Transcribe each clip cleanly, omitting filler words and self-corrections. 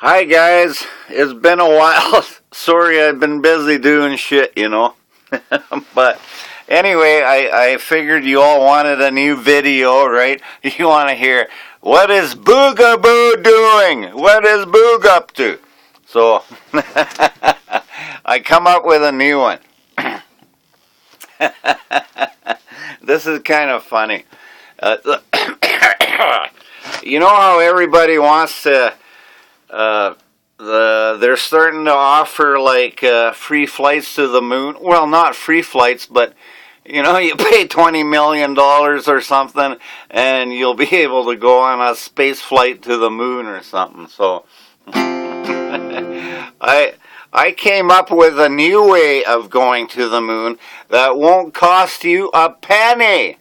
Hi guys, it's been a while. Sorry, I've been busy doing shit, But anyway, I figured you all wanted a new video, right? You want to hear, what is Boogaboo doing? What is Boog up to? So, I come up with a new one. This is kind of funny. You know how everybody wants to... they're starting to offer like free flights to the moon. Well, not free flights, but you pay $20 million or something, and you'll be able to go on a space flight to the moon or something. So, I came up with a new way of going to the moon that won't cost you a penny.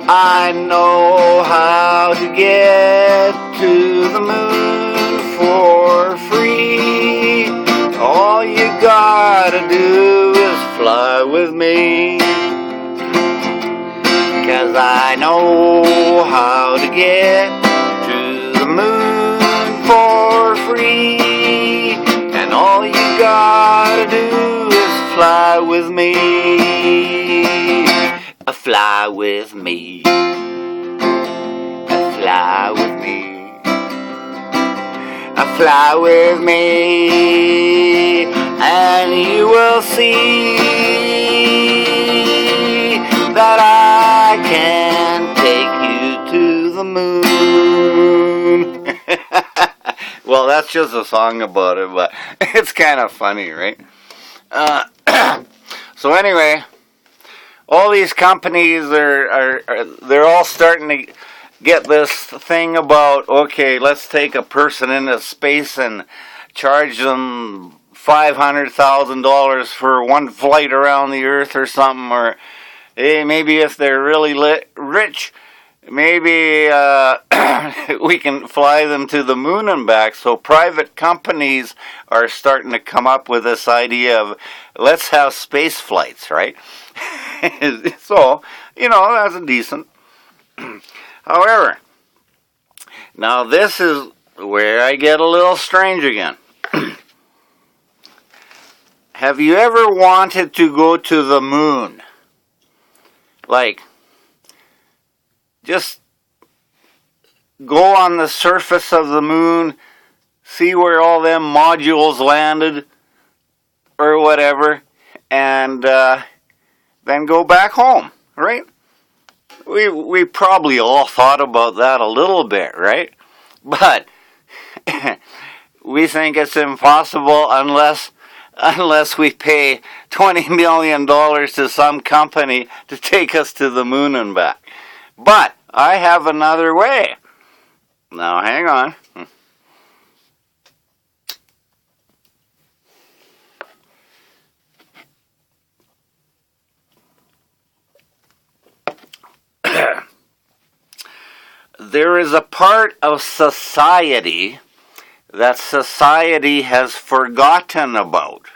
I know how to get to the moon for free. All you gotta do is fly with me. 'Cause I know how to get to the moon for free. And all you gotta do is fly with me. Fly with me. Fly with me. Fly with me, and you will see that I can take you to the moon. Well, that's just a song about it, but it's kind of funny, right? So anyway, all these companies they're all starting to get this thing about, okay, let's take a person into space and charge them $500,000 for one flight around the Earth or something, or hey, maybe if they're really rich, maybe we can fly them to the moon and back. So private companies are starting to come up with this idea of let's have space flights, right? So, that's decent. However, now this is where I get a little strange again. Have you ever wanted to go to the moon? Like, just go on the surface of the moon, see where all them modules landed, or whatever, and then go back home, right? We probably all thought about that a little bit, right? But we think it's impossible unless we pay $20 million to some company to take us to the moon and back. But I have another way. Now, hang on. There is a part of society that society has forgotten about.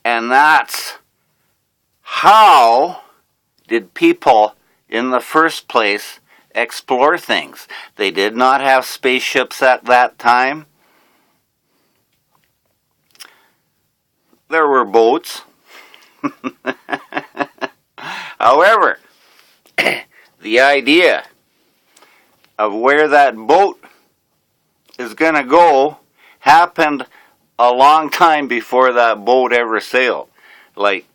And that's, how did people in the first place explore things? They did not have spaceships at that time. There were boats. However, the idea of where that boat is going to go happened a long time before that boat ever sailed. Like,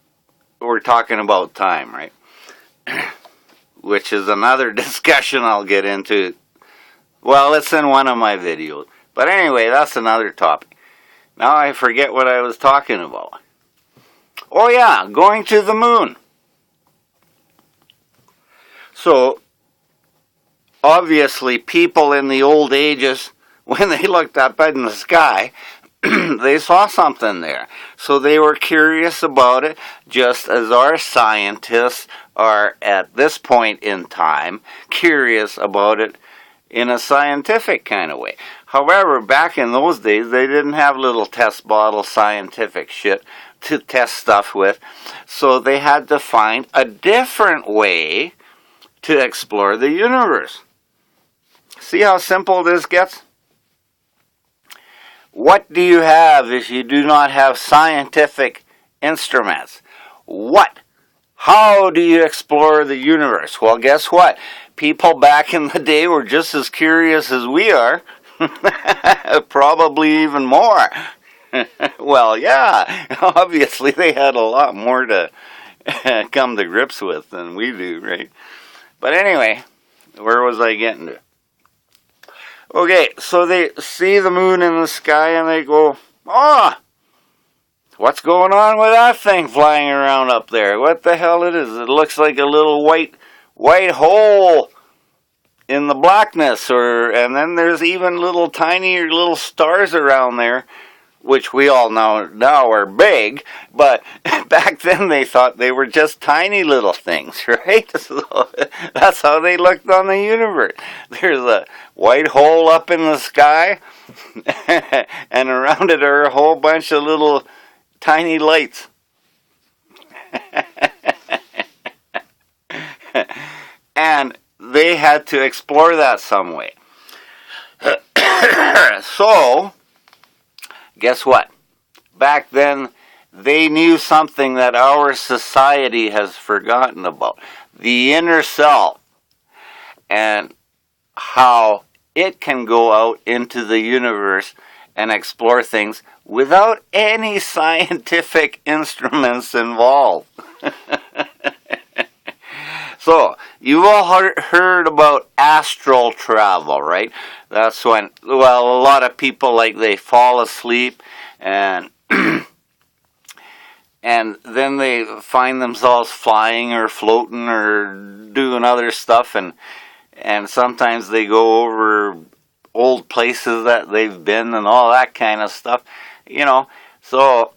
we're talking about time, right? Which is another discussion I'll get into. Well, it's in one of my videos. But anyway, that's another topic. Now I forget what I was talking about. Oh yeah, going to the moon. So, obviously, people in the old ages, when they looked up in the sky, they saw something there. So they were curious about it, just as our scientists are at this point in time curious about it in a scientific kind of way. However, back in those days, they didn't have little test bottle scientific shit. to test stuff with. So they had to find a different way to explore the universe. See how simple this gets? What do you have if you do not have scientific instruments? What? How do you explore the universe? Well, guess what? People back in the day were just as curious as we are. Probably even more. Well, yeah, obviously they had a lot more to come to grips with than we do, right? But anyway, where was I getting to? Okay, so they see the moon in the sky and they go, "Oh, what's going on with that thing flying around up there? What the hell it is? It looks like a little white hole in the blackness." And then there's even little tiny little stars around there, which we all know now are big, but back then they thought they were just tiny little things, right? So that's how they looked on the universe. There's a white hole up in the sky, and around it are a whole bunch of little tiny lights. And they had to explore that some way. So, guess what? Back then, they knew something that our society has forgotten about. The inner self. And how it can go out into the universe and explore things without any scientific instruments involved. So, you've all heard about astral travel, right? That's when, well, a lot of people, like, they fall asleep and and then they find themselves flying or floating or doing other stuff, and sometimes they go over old places that they've been and all that kind of stuff, you know. So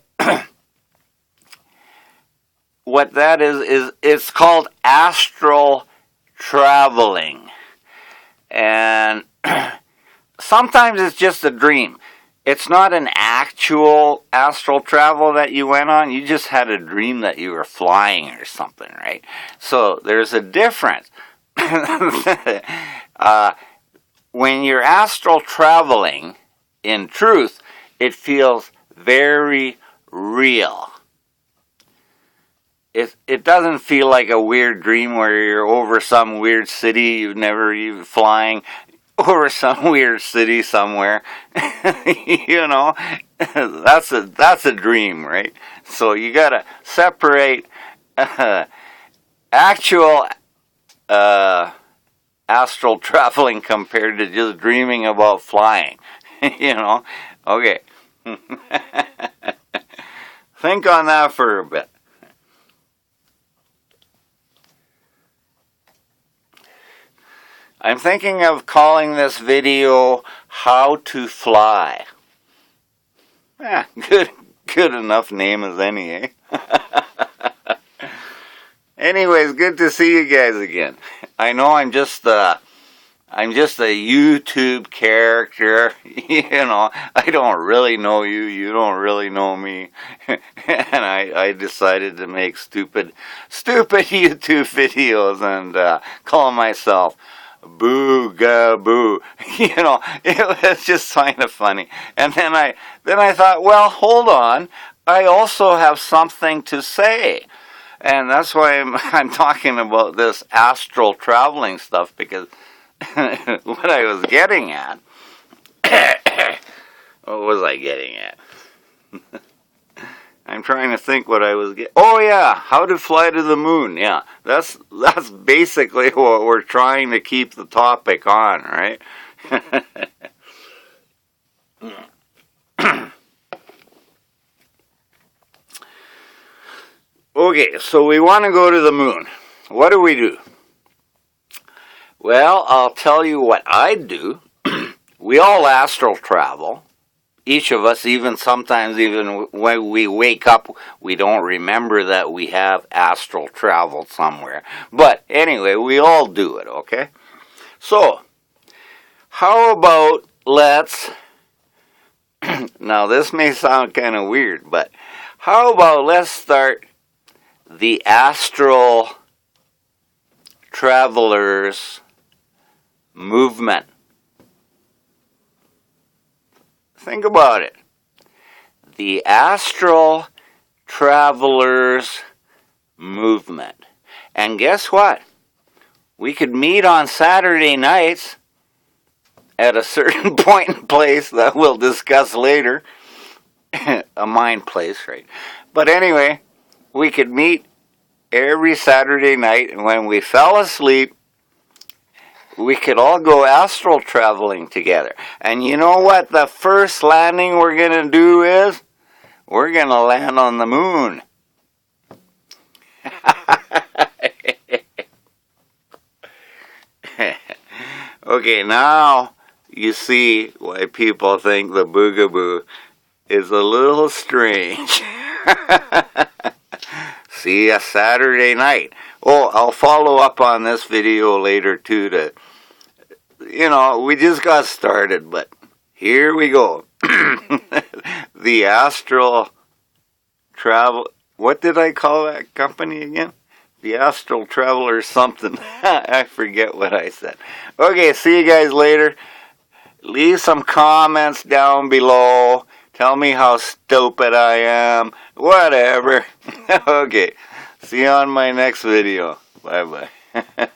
what that is it's called astral traveling. And sometimes it's just a dream. It's not an actual astral travel that you went on. You just had a dream that you were flying or something, right? So there's a difference. When you're astral traveling, in truth, it feels very real. It doesn't feel like a weird dream where you're over some weird city you've never even flying over some weird city somewhere. You know, that's a dream, right? So you gotta separate actual astral traveling compared to just dreaming about flying. You know, okay. Think on that for a bit. I'm thinking of calling this video How to Fly. Good enough name as any, eh? Anyways, good to see you guys again. I know I'm just a YouTube character. You know, I don't really know you. You don't really know me. And I decided to make stupid YouTube videos and call myself Boo-ga-boo. You know, it was just kind of funny. And then I thought, well, hold on. I also have something to say. And that's why I'm talking about this astral traveling stuff, because what I was getting at, what was I getting at? I'm trying to think what I was getting. Oh yeah, how to fly to the moon. Yeah, that's basically what we're trying to keep the topic on, right? Okay, so we want to go to the moon. What do we do? Well, I'll tell you what I do. We all astral travel. Each of us, even sometimes, even when we wake up, we don't remember that we have astral traveled somewhere. But anyway, we all do it, okay? So, how about let's... Now, this may sound kind of weird, but How about let's start the Astral Travelers movement. Think about it. The Astral Travelers movement. And guess what? We could meet on Saturday nights at a certain point and place that we'll discuss later. A mind place, right? But anyway, we could meet every Saturday night, and when we fell asleep, we could all go astral traveling together. And you know what the first landing we're going to do is? We're going to land on the moon. Okay, now you see why people think the boogaboo is a little strange. See, a Saturday night. Oh, I'll follow up on this video later too to, we just got started, but here we go. The Astral Travel, what did I call that company again? The Astral Traveler something. I forget what I said. Okay, see you guys later. Leave some comments down below. Tell me how stupid I am. Whatever. Okay. See you on my next video. Bye-bye.